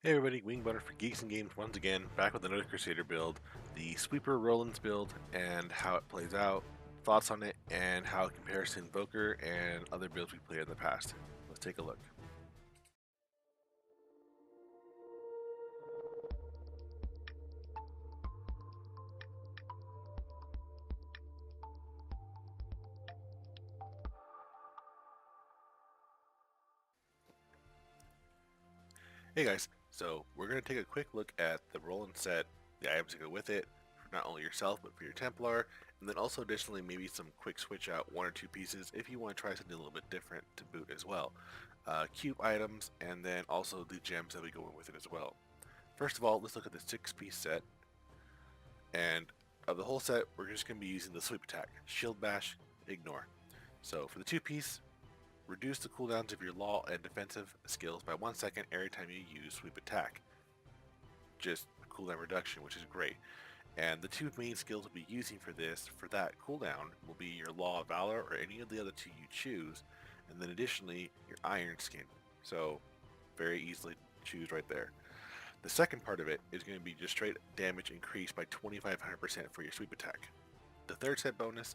Hey everybody, Wing Butter for Geeks and Games once again, back with another Crusader build, the Sweeper Rollins build, and how it plays out, thoughts on it, and how it compares to Invoker and other builds we played in the past. Let's take a look. Hey guys, so we're going to take a quick look at the Rollins set, the items that go with it, for not only yourself but for your Templar, and then also additionally maybe some quick switch out one or two pieces if you want to try something a little bit different to boot as well. Cube items, and then also the gems that we go in with it as well. First of all, let's look at the 6-piece set. And of the whole set, we're just going to be using the sweep attack. Shield bash, ignore. So for the 2-piece, reduce the cooldowns of your law and defensive skills by 1 second every time you use sweep attack. Just cooldown reduction, which is great. And the two main skills we'll be using for this, for that cooldown, will be your Law of Valor or any of the other two you choose, and then additionally your Iron Skin. So very easily choose right there. The second part of it is going to be just straight damage increased by 2500% for your sweep attack. The third set bonus,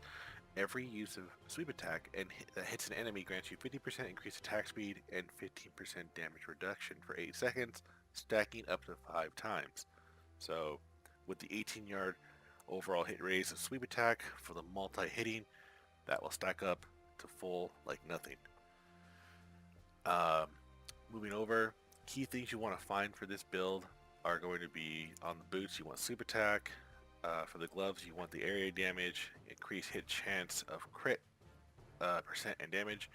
every use of sweep attack that hits an enemy grants you 50% increased attack speed and 15% damage reduction for 8 seconds, stacking up to 5 times. So with the 18-yard overall hit raise of sweep attack for the multi-hitting, that will stack up to full like nothing. Um, Moving over, key things you want to find for this build are going to be on the boots, you want sweep attack. For the gloves, you want the area damage, increase hit chance of crit percent and damage.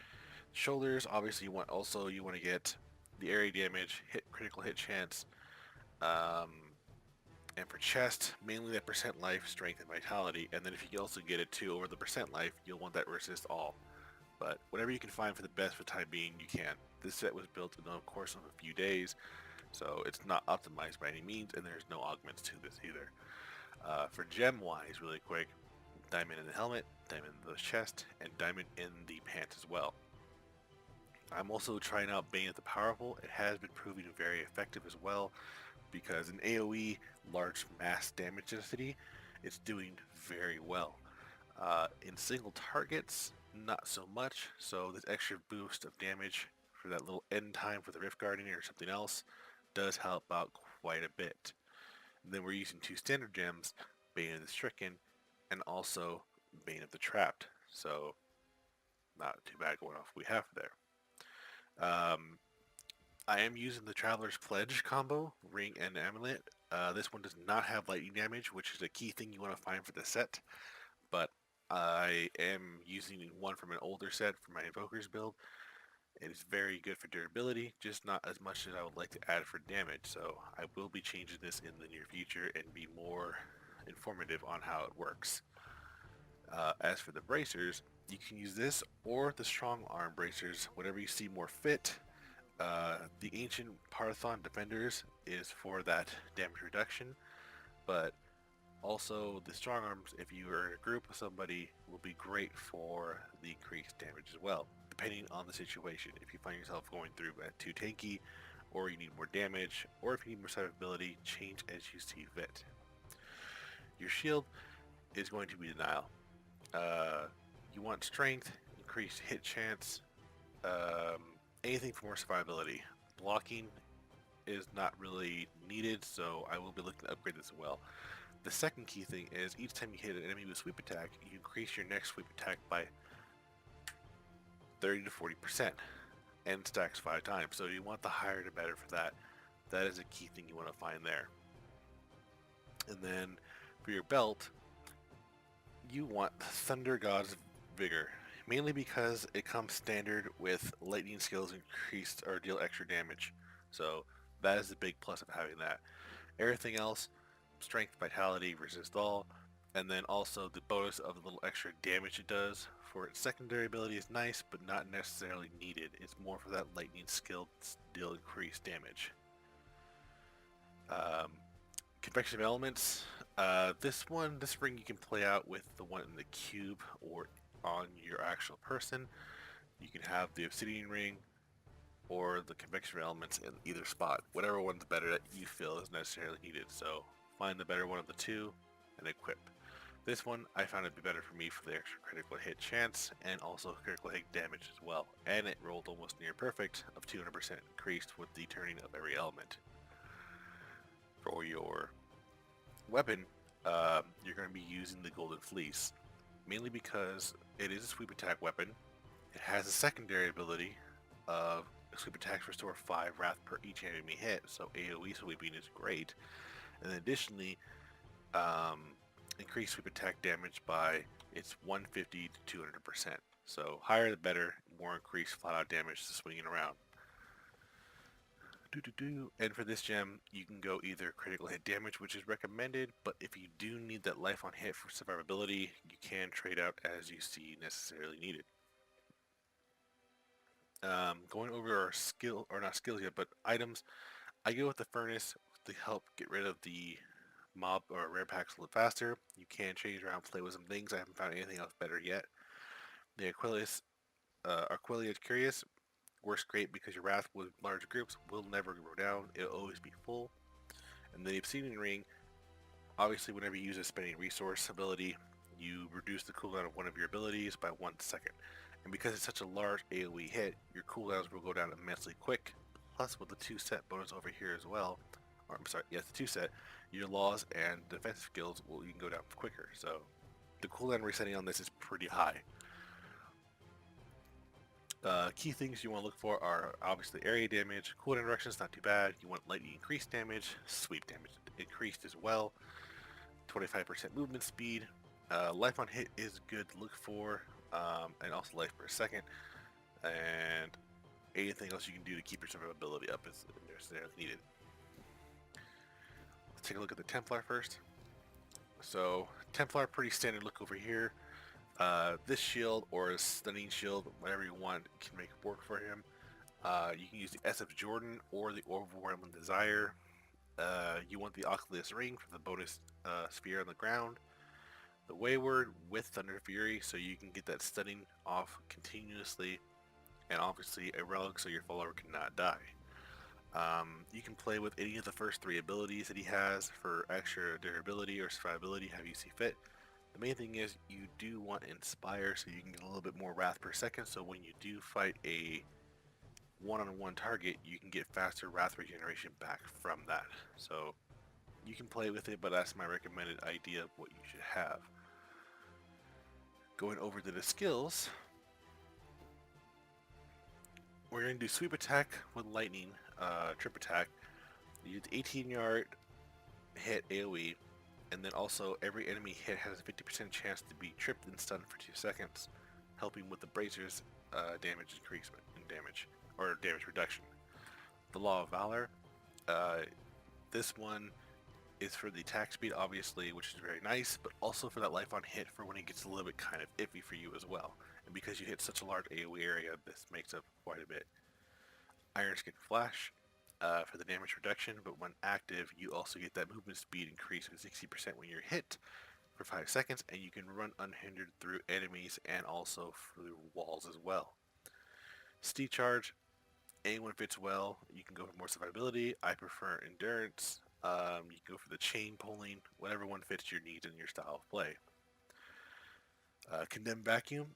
Shoulders, obviously, you want to get the area damage, hit critical hit chance. Um, and for chest, mainly that percent life, strength, and vitality. And then if you can also get it too over the percent life, you'll want that resist all. But whatever you can find for the best for the time being, you can. This set was built in the course of a few days, so it's not optimized by any means, and there's no augments to this either. For gem wise, really quick, diamond in the helmet, diamond in the chest, and diamond in the pants as well. I'm also trying out Bane of the Powerful. It has been proving very effective as well because in AoE, large mass damage density, it's doing very well. In single targets, not so much, so this extra boost of damage for that little end time for the Rift Guardian or something else does help out quite a bit. And then we're using two standard gems, Bane of the Stricken, and also Bane of the Trapped. So not too bad going off we have there. I am using the Traveler's Pledge combo, Ring and Amulet. This one does not have lightning damage, which is a key thing you want to find for the set. But I am using one from an older set for my Invoker's build. It is very good for durability, just not as much as I would like to add for damage. So I will be changing this in the near future and be more informative on how it works. As for the bracers, you can use this or the strong arm bracers, whatever you see more fit. The ancient Parthon defenders is for that damage reduction, but also the strong arms, if you are in a group with somebody, will be great for the increased damage as well, depending on the situation. If you find yourself going through too tanky, or you need more damage, or if you need more survivability, change as you see fit. Your shield is going to be denial. You want strength, increased hit chance, um, anything for more survivability. Blocking is not really needed, so I will be looking to upgrade this as well. The second key thing is each time you hit an enemy with sweep attack, you increase your next sweep attack by 30 to 40% and stacks 5 times. So you want the higher the better for that. That is a key thing you want to find there. And then for your belt, you want Thunder God's Vigor, mainly because it comes standard with lightning skills increased or deal extra damage. So that is the big plus of having that. Everything else, strength, vitality, resist all, and then also the bonus of the little extra damage it does for its secondary ability is nice, but not necessarily needed. It's more for that lightning skill deal increased damage. Um, Convection of Elements. This ring you can play out with the one in the cube or on your actual person. You can have the Obsidian Ring, or the convection elements in either spot. Whatever one's better that you feel is necessarily needed. So find the better one of the two and equip. This one I found it be better for me for the extra critical hit chance and also critical hit damage as well. And it rolled almost near perfect of 200% increased with the turning of every element. For your weapon, you're going to be using the Golden Fleece, mainly because it is a sweep attack weapon. It has a secondary ability of sweep attacks restore 5 wrath per each enemy hit, so AoE sweeping is great. And then additionally, um, increase sweep attack damage by its 150 to 200%. So higher the better, more increased flat out damage to swinging around. And for this gem, you can go either critical hit damage, which is recommended, but if you do need that life on hit for survivability, you can trade out as you see necessarily needed. Going over our skill, or not skills yet, but items, I go with the furnace to help get rid of the mob or rare packs a little faster. You can change around, play with some things. I haven't found anything else better yet. The Aquilius Curious works great because your wrath with large groups will never go down. It'll always be full. And the Obsidian Ring, obviously whenever you use a spending resource ability, you reduce the cooldown of one of your abilities by 1 second. And because it's such a large AoE hit, your cooldowns will go down immensely quick. Plus with the 2 set bonus over here as well, or I'm sorry, yes, the 2 set, your laws and defensive skills you can go down quicker. So the cooldown resetting on this is pretty high. Key things you want to look for are obviously area damage, cooldown reduction is not too bad. You want lightning increased damage, sweep damage increased as well, 25% movement speed. Life on hit is good to look for, and also life per second. And anything else you can do to keep your survivability up is necessarily needed. Let's take a look at the Templar first. So Templar, pretty standard look over here. This shield or a stunning shield, whatever you want, can make it work for him. You can use the SF Jordan or the Overwhelming Desire. You want the Oculus Ring for the bonus sphere on the ground. The Wayward with Thunder Fury, so you can get that stunning off continuously. And obviously a Relic, so your follower cannot die. You can play with any of the first 3 abilities that he has for extra durability or survivability, how you see fit. The main thing is you do want Inspire, so you can get a little bit more wrath per second, so when you do fight a one-on-one target, you can get faster wrath regeneration back from that. So you can play with it, but that's my recommended idea of what you should have. Going over to the skills, we're going to do sweep attack with lightning, trip attack. You use 18-yard hit AoE, and then also every enemy hit has a 50% chance to be tripped and stunned for 2 seconds, helping with the bracers damage increasement and damage, or damage reduction. The Law of Valor, this one is for the attack speed obviously, which is very nice, but also for that life on hit for when it gets a little bit kind of iffy for you as well. And because you hit such a large AoE area, this makes up quite a bit. Iron Skin Flash, for the damage reduction, but when active, you also get that movement speed increase with 60% when you're hit for 5 seconds, and you can run unhindered through enemies and also through walls as well. Steed Charge, anyone fits well. You can go for more survivability. I prefer endurance. You can go for the chain pulling, whatever one fits your needs and your style of play. Condemned Vacuum,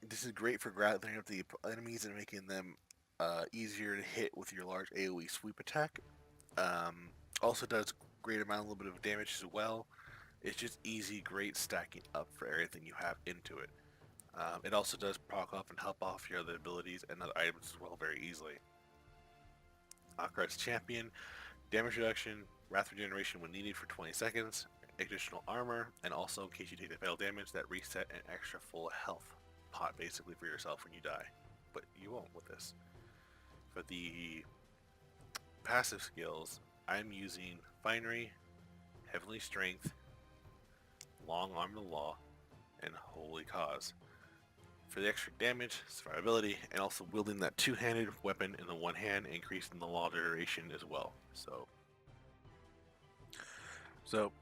this is great for gathering up the enemies and making them easier to hit with your large AoE sweep attack. Also does great amount, a little bit of damage as well. It's just easy, great stacking up for everything you have into it. It also does proc off and help off your other abilities and other items as well very easily. Akrat's Champion, damage reduction, wrath regeneration when needed for 20 seconds, additional armor, and also in case you take the fatal damage, that reset an extra full health pot basically for yourself when you die. But you won't with this. For the passive skills, I'm using Finery, Heavenly Strength, Long Arm of the Law, and Holy Cause. For the extra damage, survivability, and also wielding that two-handed weapon in the one hand, increasing the law duration as well. So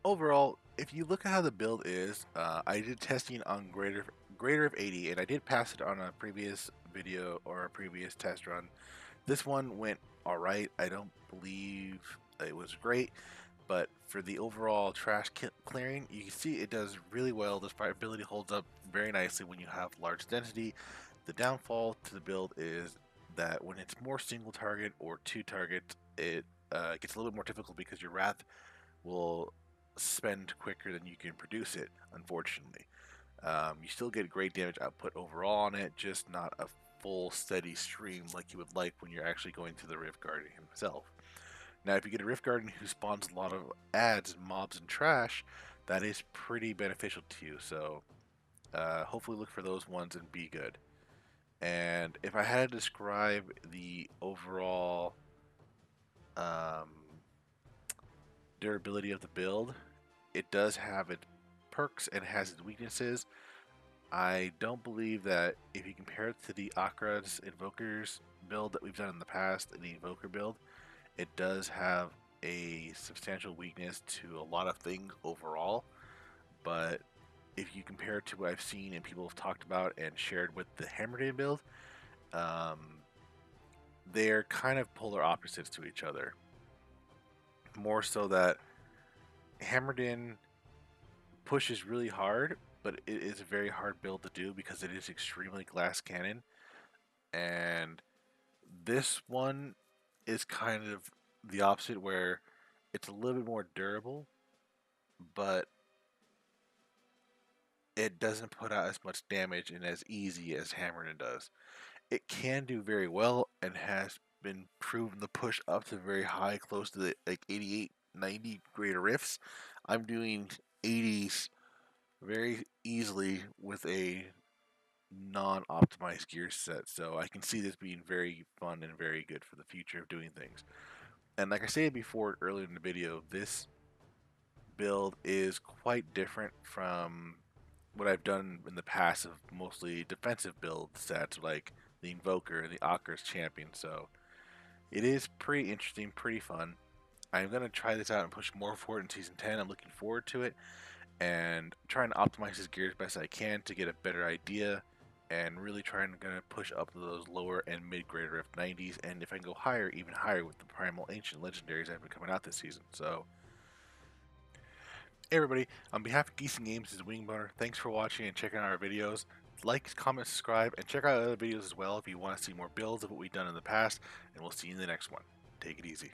overall, if you look at how the build is, I did testing on greater of 80, and I did pass it on a previous video or a previous test run This one went alright. I don't believe it was great, but for the overall trash clearing, you can see it does really well. The survivability holds up very nicely when you have large density. The downfall to the build is that when it's more single target or two target, it gets a little bit more difficult because your wrath will spend quicker than you can produce it, unfortunately. You still get great damage output overall on it, just not a full steady stream like you would like when you're actually going to the Rift Guardian himself. Now, if you get a Rift Guardian who spawns a lot of ads and mobs and trash, that is pretty beneficial to you. So hopefully look for those ones and be good. And if I had to describe the overall um, durability of the build, it does have its perks and has its weaknesses. I don't believe that if you compare it to the Akra's Invokers build that we've done in the past, the Invoker build, it does have a substantial weakness to a lot of things overall. But if you compare it to what I've seen and people have talked about and shared with the Hammerdin build, um, they're kind of polar opposites to each other. More so that Hammerdin pushes really hard, but it is a very hard build to do because it is extremely glass cannon. And this one is kind of the opposite, where it's a little bit more durable, but it doesn't put out as much damage and as easy as Hammerton does. It can do very well and has been proven to push up to very high, close to the like 88, 90 greater rifts. I'm doing 80s very easily with a non-optimized gear set, so I can see this being very fun and very good for the future of doing things. And like I said before earlier in the video, this build is quite different from what I've done in the past of mostly defensive build sets like the Invoker and the Akker's Champion. So it is pretty interesting, pretty fun. I'm going to try this out and push more for it in Season 10. I'm looking forward to it and trying to optimize his gear as best I can to get a better idea and really trying to push up to those lower and mid-grade Rift 90s, and if I can go higher, even higher with the Primal Ancient Legendaries that have been coming out this season. So hey everybody, on behalf of Geese and Games, this is Wingboner. Thanks for watching and checking out our videos. Like, comment, subscribe, and check out other videos as well if you want to see more builds of what we've done in the past, and we'll see you in the next one. Take it easy.